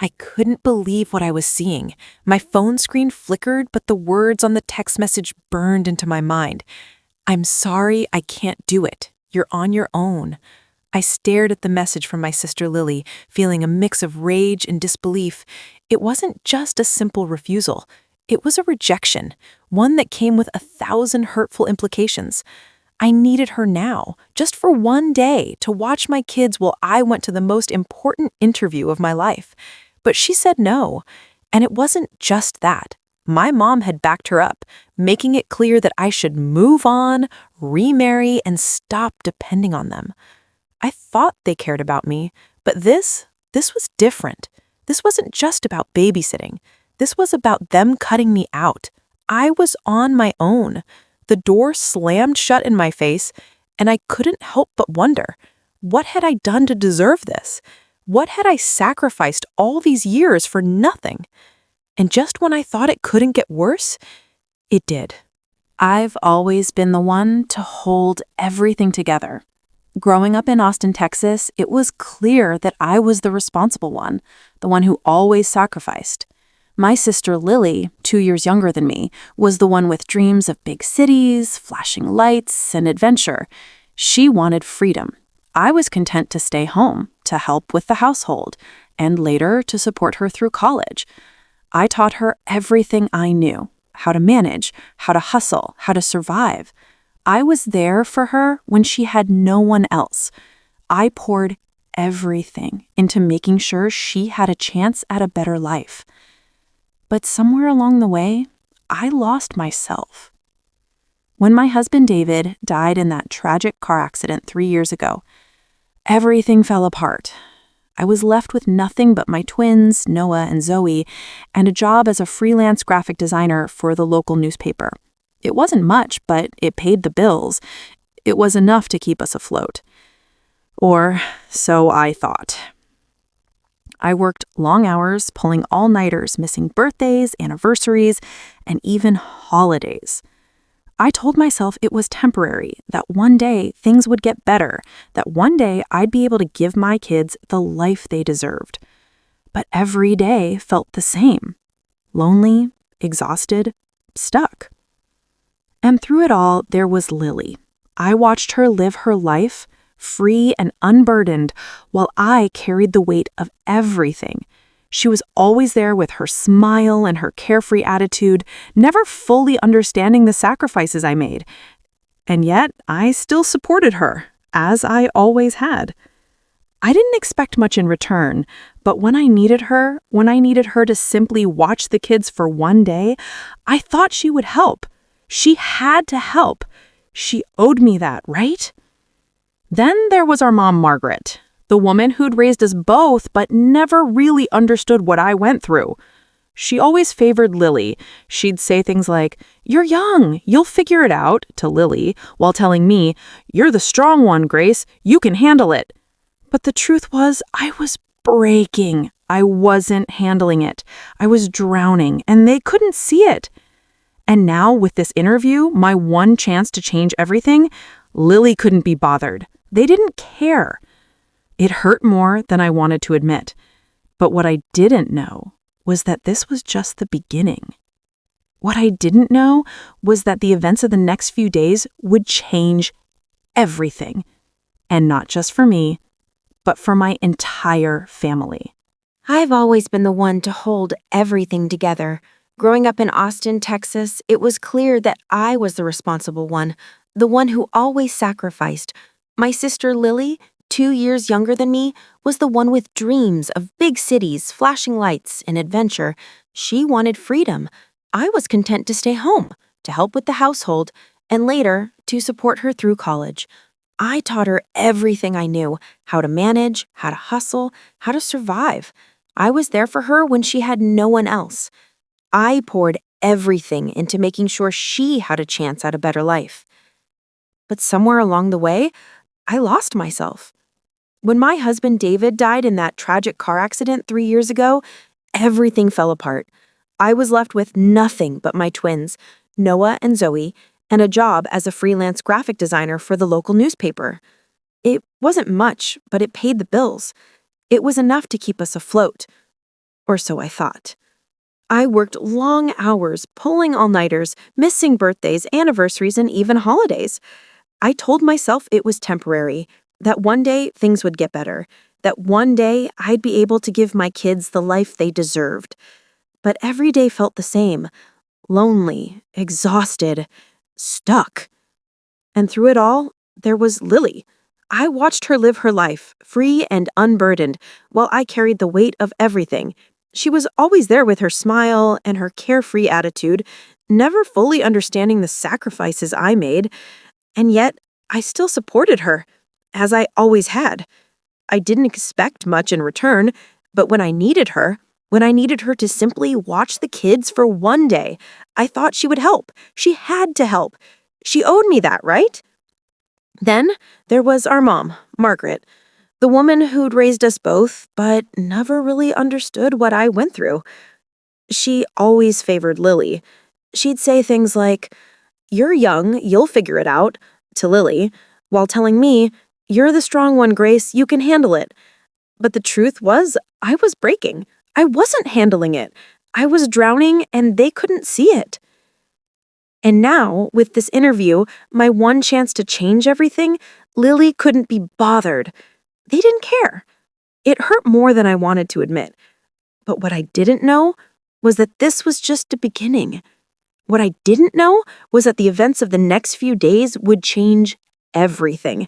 I couldn't believe what I was seeing. My phone screen flickered, but the words on the text message burned into my mind. "I'm sorry, I can't do it. You're on your own." I stared at the message from my sister Lily, feeling a mix of rage and disbelief. It wasn't just a simple refusal. It was a rejection, one that came with 1,000 hurtful implications. I needed her now, just for one day, to watch my kids while I went to the most important interview of my life. But she said no. And it wasn't just that. My mom had backed her up, making it clear that I should move on, remarry, and stop depending on them. I thought they cared about me, but this was different. This wasn't just about babysitting. This was about them cutting me out. I was on my own. The door slammed shut in my face, and I couldn't help but wonder, what had I done to deserve this? What had I sacrificed all these years for nothing? And just when I thought it couldn't get worse, it did. I've always been the one to hold everything together. Growing up in Austin, Texas, it was clear that I was the responsible one, the one who always sacrificed. My sister Lily, 2 years younger than me, was the one with dreams of big cities, flashing lights, and adventure. She wanted freedom. I was content to stay home, to help with the household, and later to support her through college. I taught her everything I knew: how to manage, how to hustle, how to survive. I was there for her when she had no one else. I poured everything into making sure she had a chance at a better life. But somewhere along the way, I lost myself. When my husband David died in that tragic car accident 3 years ago, everything fell apart. I was left with nothing but my twins, Noah and Zoe, and a job as a freelance graphic designer for the local newspaper. It wasn't much, but it paid the bills. It was enough to keep us afloat. Or so I thought. I worked long hours, pulling all-nighters, missing birthdays, anniversaries, and even holidays. I told myself it was temporary, that one day things would get better, that one day I'd be able to give my kids the life they deserved. But every day felt the same: lonely, exhausted, stuck. And through it all, there was Lily. I watched her live her life, free and unburdened, while I carried the weight of everything. She was always there with her smile and her carefree attitude, never fully understanding the sacrifices I made. And yet, I still supported her, as I always had. I didn't expect much in return, but when I needed her to simply watch the kids for one day, I thought she would help. She had to help. She owed me that, right? Then there was our mom, Margaret, the woman who'd raised us both but never really understood what I went through. She always favored Lily. She'd say things like, "You're young, you'll figure it out," to Lily, while telling me, "You're the strong one, Grace, you can handle it." But the truth was, I was breaking. I wasn't handling it. I was drowning, and they couldn't see it. And now, with this interview, my one chance to change everything, Lily couldn't be bothered. They didn't care. It hurt more than I wanted to admit. But what I didn't know was that this was just the beginning. What I didn't know was that the events of the next few days would change everything. And not just for me, but for my entire family. I've always been the one to hold everything together. Growing up in Austin, Texas, it was clear that I was the responsible one, the one who always sacrificed. My sister Lily, 2 years younger than me, was the one with dreams of big cities, flashing lights, and adventure. She wanted freedom. I was content to stay home, to help with the household, and later, to support her through college. I taught her everything I knew: how to manage, how to hustle, how to survive. I was there for her when she had no one else. I poured everything into making sure she had a chance at a better life. But somewhere along the way, I lost myself. When my husband David died in that tragic car accident 3 years ago, everything fell apart. I was left with nothing but my twins, Noah and Zoe, and a job as a freelance graphic designer for the local newspaper. It wasn't much, but it paid the bills. It was enough to keep us afloat. Or so I thought. I worked long hours, pulling all-nighters, missing birthdays, anniversaries, and even holidays. I told myself it was temporary, that one day things would get better, that one day I'd be able to give my kids the life they deserved. But every day felt the same, lonely, exhausted, stuck. And through it all, there was Lily. I watched her live her life, free and unburdened, while I carried the weight of everything. She was always there with her smile and her carefree attitude, never fully understanding the sacrifices I made, and yet I still supported her, as I always had. I didn't expect much in return, but when I needed her to simply watch the kids for one day, I thought she would help. She had to help. She owed me that, right? Then there was our mom, Margaret, the woman who'd raised us both, but never really understood what I went through. She always favored Lily. She'd say things like, "You're young, you'll figure it out," to Lily, while telling me, "You're the strong one, Grace, you can handle it." But the truth was, I was breaking. I wasn't handling it. I was drowning, and they couldn't see it. And now, with this interview, my one chance to change everything, Lily couldn't be bothered. They didn't care. It hurt more than I wanted to admit. But what I didn't know was that this was just a beginning. What I didn't know was that the events of the next few days would change everything.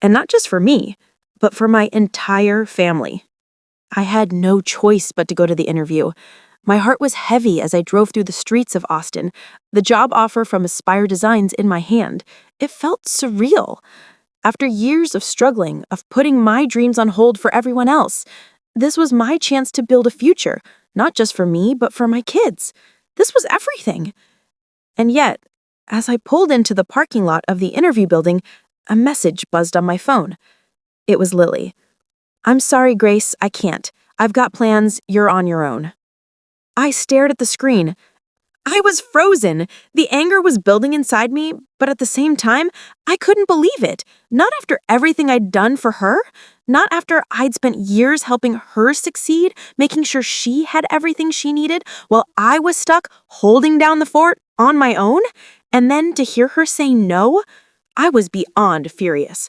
And not just for me, but for my entire family. I had no choice but to go to the interview. My heart was heavy as I drove through the streets of Austin, the job offer from Aspire Designs in my hand. It felt surreal. After years of struggling, of putting my dreams on hold for everyone else, this was my chance to build a future, not just for me, but for my kids. This was everything. And yet, as I pulled into the parking lot of the interview building, a message buzzed on my phone. It was Lily. "I'm sorry, Grace, I can't. I've got plans, you're on your own." I stared at the screen. I was frozen. The anger was building inside me, but at the same time, I couldn't believe it. Not after everything I'd done for her. Not after I'd spent years helping her succeed, making sure she had everything she needed, while I was stuck holding down the fort on my own. And then to hear her say no, I was beyond furious.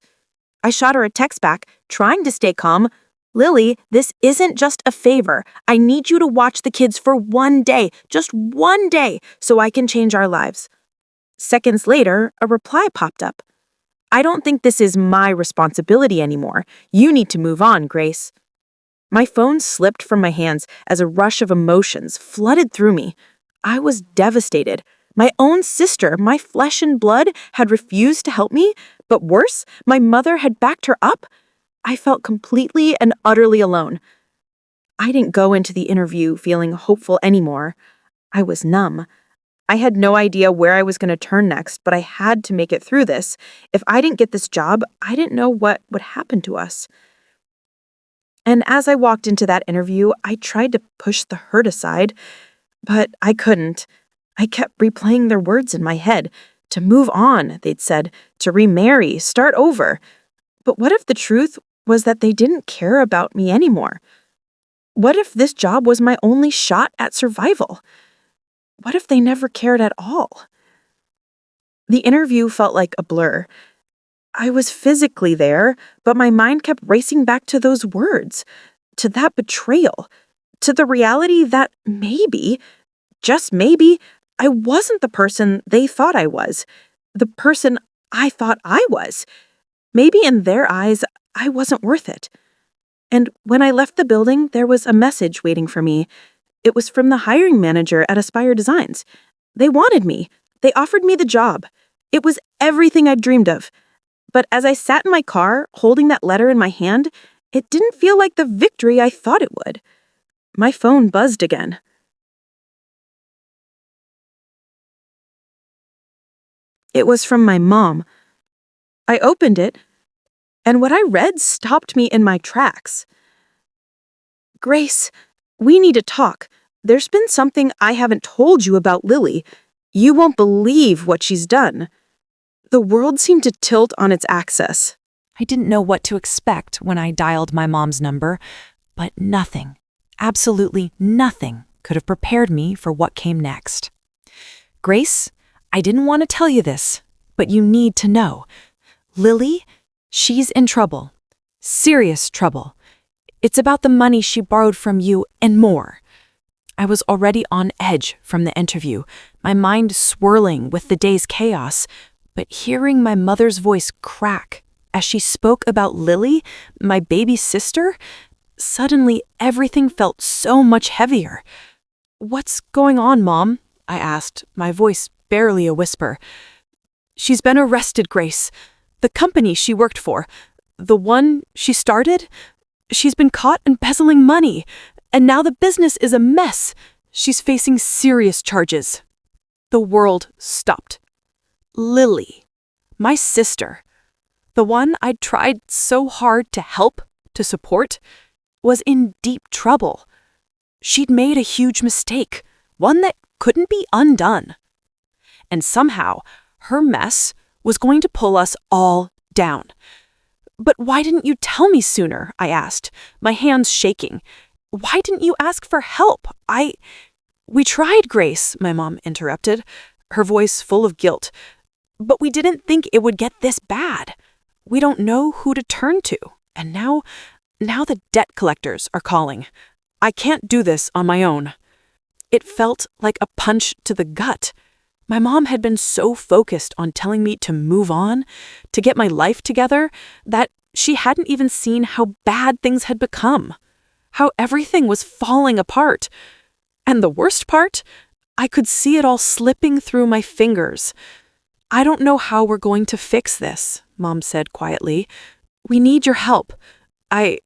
I shot her a text back, trying to stay calm. "Lily, this isn't just a favor. I need you to watch the kids for one day, just one day, so I can change our lives." Seconds later, a reply popped up. "I don't think this is my responsibility anymore. You need to move on, Grace." My phone slipped from my hands as a rush of emotions flooded through me. I was devastated. My own sister, my flesh and blood, had refused to help me, but worse, my mother had backed her up. I felt completely and utterly alone. I didn't go into the interview feeling hopeful anymore. I was numb. I had no idea where I was going to turn next, but I had to make it through this. If I didn't get this job, I didn't know what would happen to us. And as I walked into that interview, I tried to push the hurt aside, but I couldn't. I kept replaying their words in my head. To move on, they'd said, to remarry, start over. But what if the truth was that they didn't care about me anymore? What if this job was my only shot at survival? What if they never cared at all? The interview felt like a blur. I was physically there, but my mind kept racing back to those words, to that betrayal, to the reality that maybe, just maybe, I wasn't the person they thought I was, the person I thought I was. Maybe in their eyes, I wasn't worth it. And when I left the building, there was a message waiting for me. It was from the hiring manager at Aspire Designs. They wanted me. They offered me the job. It was everything I'd dreamed of. But as I sat in my car, holding that letter in my hand, it didn't feel like the victory I thought it would. My phone buzzed again. It was from my mom. I opened it, and what I read stopped me in my tracks. "Grace, we need to talk. There's been something I haven't told you about Lily. You won't believe what she's done." The world seemed to tilt on its axis. I didn't know what to expect when I dialed my mom's number, but nothing, Absolutely nothing could have prepared me for what came next. Grace, I didn't want to tell you this, but you need to know. Lily, she's in trouble. Serious trouble. It's about the money she borrowed from you and more. I was already on edge from the interview, my mind swirling with the day's chaos, but hearing my mother's voice crack as she spoke about Lily, my baby sister, suddenly everything felt so much heavier. "What's going on, Mom?" I asked, my voice barely a whisper. "She's been arrested, Grace. The company she worked for, the one she started, she's been caught embezzling money, and now the business is a mess. She's facing serious charges." The world stopped. Lily, my sister, the one I'd tried so hard to help, to support, was in deep trouble. She'd made a huge mistake, one that couldn't be undone. And somehow, her mess was going to pull us all down. "But why didn't you tell me sooner?" I asked, my hands shaking. "Why didn't you ask for help? We tried, Grace," my mom interrupted, her voice full of guilt. "But we didn't think it would get this bad. We don't know who to turn to. And now the debt collectors are calling. I can't do this on my own." It felt like a punch to the gut. My mom had been so focused on telling me to move on, to get my life together, that she hadn't even seen how bad things had become, how everything was falling apart. And the worst part, I could see it all slipping through my fingers. "I don't know how we're going to fix this," Mom said quietly. "We need your help. I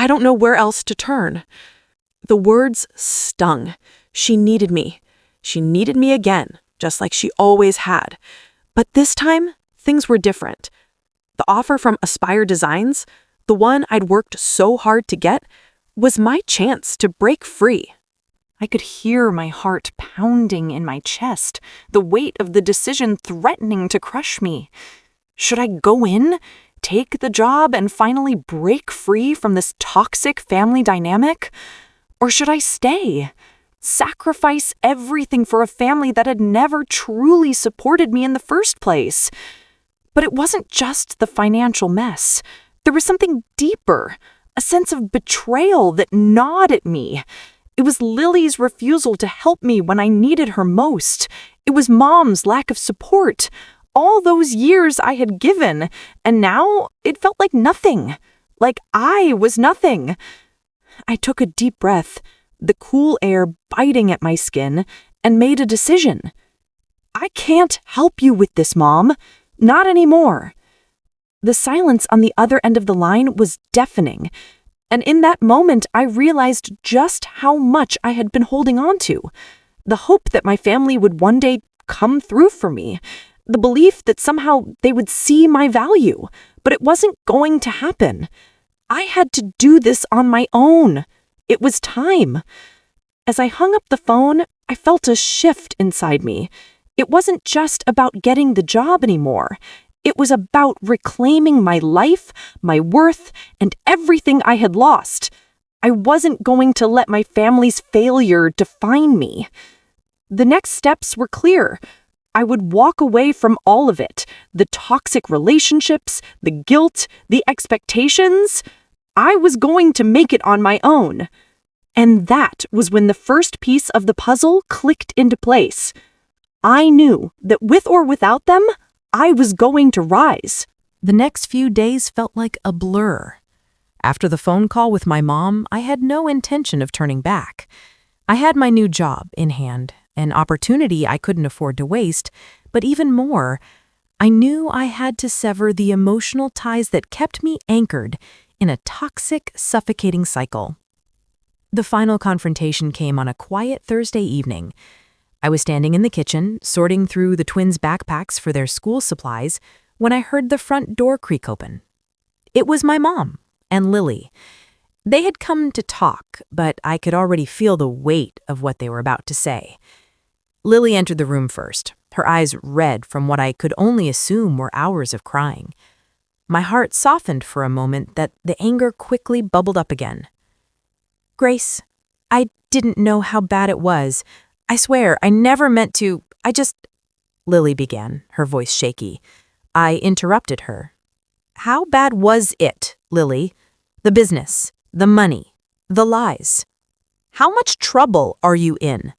don't know where else to turn." The words stung. She needed me. She needed me again, just like she always had. But this time, things were different. The offer from Aspire Designs, the one I'd worked so hard to get, was my chance to break free. I could hear my heart pounding in my chest, the weight of the decision threatening to crush me. Should I go in, take the job, and finally break free from this toxic family dynamic? Or should I stay? Sacrifice everything for a family that had never truly supported me in the first place? But it wasn't just the financial mess. There was something deeper, a sense of betrayal that gnawed at me. It was Lily's refusal to help me when I needed her most. It was Mom's lack of support. All those years I had given, and now it felt like nothing. Like I was nothing. I took a deep breath, the cool air biting at my skin, and made a decision. "I can't help you with this, Mom. Not anymore." The silence on the other end of the line was deafening, and in that moment I realized just how much I had been holding on to. The hope that my family would one day come through for me, the belief that somehow they would see my value, but it wasn't going to happen. I had to do this on my own. It was time. As I hung up the phone, I felt a shift inside me. It wasn't just about getting the job anymore. It was about reclaiming my life, my worth, and everything I had lost. I wasn't going to let my family's failure define me. The next steps were clear. I would walk away from all of it, the toxic relationships, the guilt, the expectations. I was going to make it on my own. And that was when the first piece of the puzzle clicked into place. I knew that with or without them, I was going to rise. The next few days felt like a blur. After the phone call with my mom, I had no intention of turning back. I had my new job in hand, an opportunity I couldn't afford to waste, but even more, I knew I had to sever the emotional ties that kept me anchored in a toxic, suffocating cycle. The final confrontation came on a quiet Thursday evening. I was standing in the kitchen, sorting through the twins' backpacks for their school supplies, when I heard the front door creak open. It was my mom and Lily. They had come to talk, but I could already feel the weight of what they were about to say. Lily entered the room first, her eyes red from what I could only assume were hours of crying. My heart softened for a moment that the anger quickly bubbled up again. "Grace, I didn't know how bad it was. I swear, I never meant to. Lily began, her voice shaky. I interrupted her. How bad was it, Lily? The business, the money, the lies. How much trouble are you in?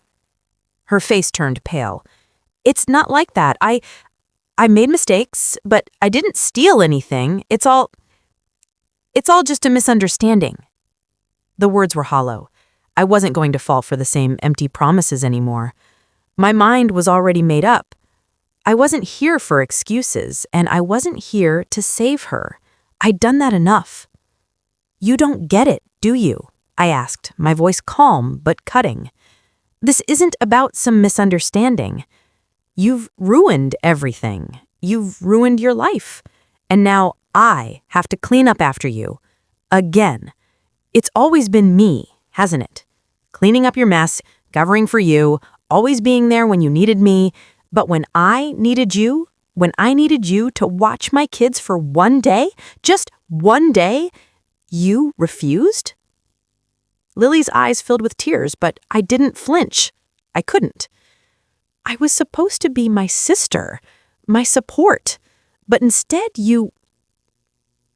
Her face turned pale. It's not like that. I made mistakes, but I didn't steal anything. It's all just a misunderstanding. The words were hollow. I wasn't going to fall for the same empty promises anymore. My mind was already made up. I wasn't here for excuses, and I wasn't here to save her. I'd done that enough. You don't get it, do you? I asked, my voice calm but cutting. This isn't about some misunderstanding. You've ruined everything. You've ruined your life. And now I have to clean up after you. Again. It's always been me, hasn't it? Cleaning up your mess, covering for you, always being there when you needed me. But when I needed you to watch my kids for one day, just one day, you refused? Lily's eyes filled with tears, but I didn't flinch. I couldn't. I was supposed to be my sister, my support, but instead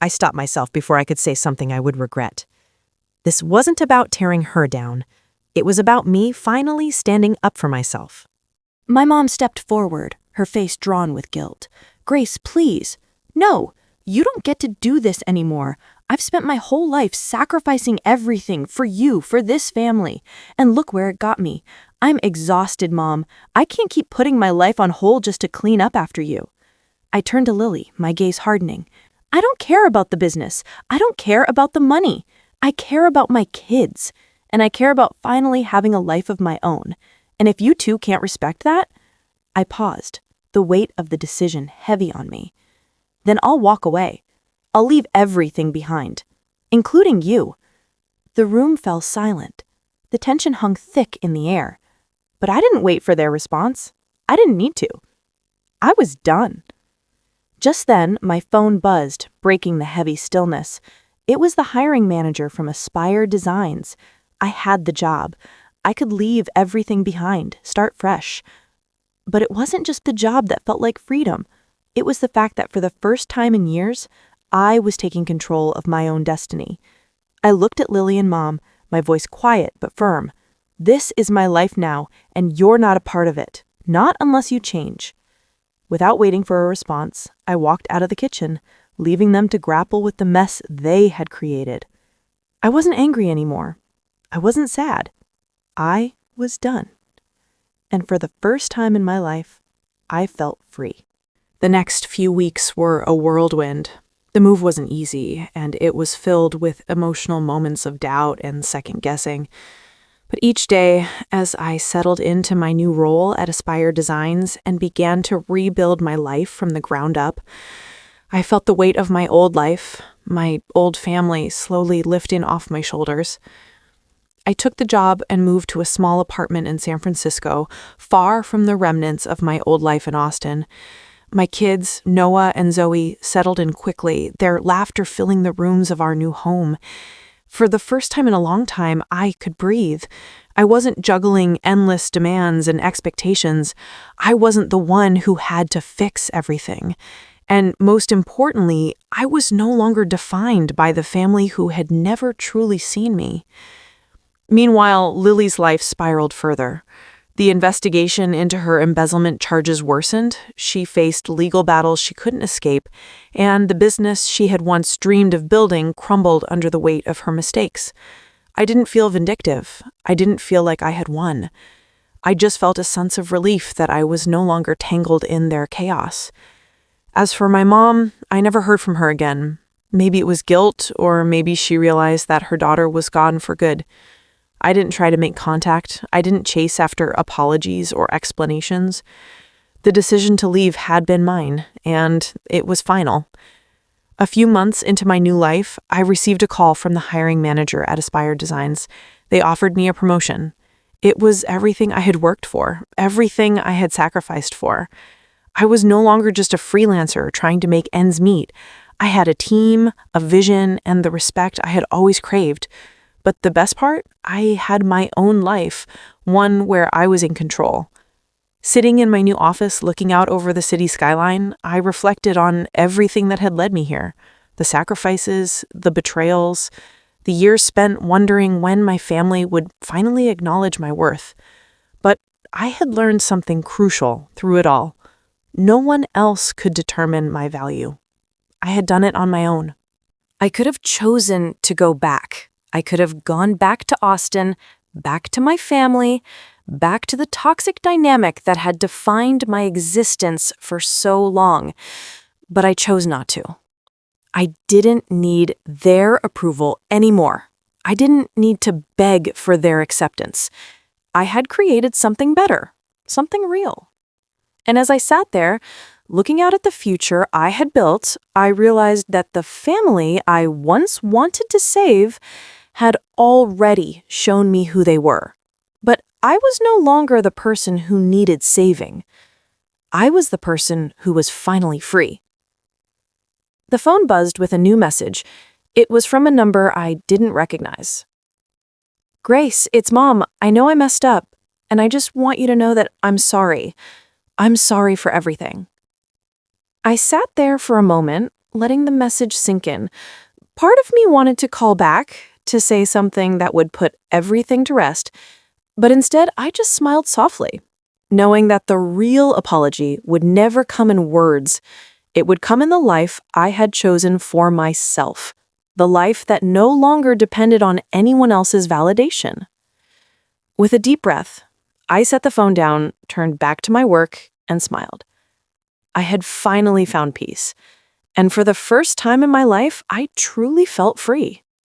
I stopped myself before I could say something I would regret. This wasn't about tearing her down. It was about me finally standing up for myself. My mom stepped forward, her face drawn with guilt. Grace, please. No, you don't get to do this anymore. I've spent my whole life sacrificing everything for you, for this family. And look where it got me. I'm exhausted, Mom. I can't keep putting my life on hold just to clean up after you. I turned to Lily, my gaze hardening. I don't care about the business. I don't care about the money. I care about my kids. And I care about finally having a life of my own. And if you two can't respect that, I paused, the weight of the decision heavy on me. Then I'll walk away. I'll leave everything behind, including you. The room fell silent. The tension hung thick in the air. But I didn't wait for their response. I didn't need to. I was done. Just then, my phone buzzed, breaking the heavy stillness. It was the hiring manager from Aspire Designs. I had the job. I could leave everything behind, start fresh. But it wasn't just the job that felt like freedom. It was the fact that for the first time in years, I was taking control of my own destiny. I looked at Lily and Mom, my voice quiet but firm. This is my life now, and you're not a part of it. Not unless you change. Without waiting for a response, I walked out of the kitchen, leaving them to grapple with the mess they had created. I wasn't angry anymore. I wasn't sad. I was done. And for the first time in my life, I felt free. The next few weeks were a whirlwind. The move wasn't easy, and it was filled with emotional moments of doubt and second-guessing. But each day, as I settled into my new role at Aspire Designs and began to rebuild my life from the ground up, I felt the weight of my old life, my old family slowly lifting off my shoulders. I took the job and moved to a small apartment in San Francisco, far from the remnants of my old life in Austin. My kids, Noah and Zoe, settled in quickly, their laughter filling the rooms of our new home. For the first time in a long time, I could breathe. I wasn't juggling endless demands and expectations. I wasn't the one who had to fix everything. And most importantly, I was no longer defined by the family who had never truly seen me. Meanwhile, Lily's life spiraled further. The investigation into her embezzlement charges worsened, she faced legal battles she couldn't escape, and the business she had once dreamed of building crumbled under the weight of her mistakes. I didn't feel vindictive. I didn't feel like I had won. I just felt a sense of relief that I was no longer tangled in their chaos. As for my mom, I never heard from her again. Maybe it was guilt, or maybe she realized that her daughter was gone for good. I didn't try to make contact. I didn't chase after apologies or explanations. The decision to leave had been mine, and it was final. A few months into my new life, I received a call from the hiring manager at Aspire Designs. They offered me a promotion. It was everything I had worked for, everything I had sacrificed for. I was no longer just a freelancer trying to make ends meet. I had a team, a vision, and the respect I had always craved. But the best part? I had my own life, one where I was in control. Sitting in my new office looking out over the city skyline, I reflected on everything that had led me here. The sacrifices, the betrayals, the years spent wondering when my family would finally acknowledge my worth. But I had learned something crucial through it all. No one else could determine my value. I had done it on my own. I could have chosen to go back. I could have gone back to Austin, back to my family, back to the toxic dynamic that had defined my existence for so long. But I chose not to. I didn't need their approval anymore. I didn't need to beg for their acceptance. I had created something better, something real. And as I sat there, looking out at the future I had built, I realized that the family I once wanted to save had already shown me who they were. But I was no longer the person who needed saving. I was the person who was finally free. The phone buzzed with a new message. It was from a number I didn't recognize. "Grace, it's Mom. I know I messed up, and I just want you to know that I'm sorry. I'm sorry for everything." I sat there for a moment, letting the message sink in. Part of me wanted to call back, to say something that would put everything to rest, but instead I just smiled softly, knowing that the real apology would never come in words. It would come in the life I had chosen for myself, the life that no longer depended on anyone else's validation. With a deep breath, I set the phone down, turned back to my work, and smiled. I had finally found peace, and for the first time in my life, I truly felt free.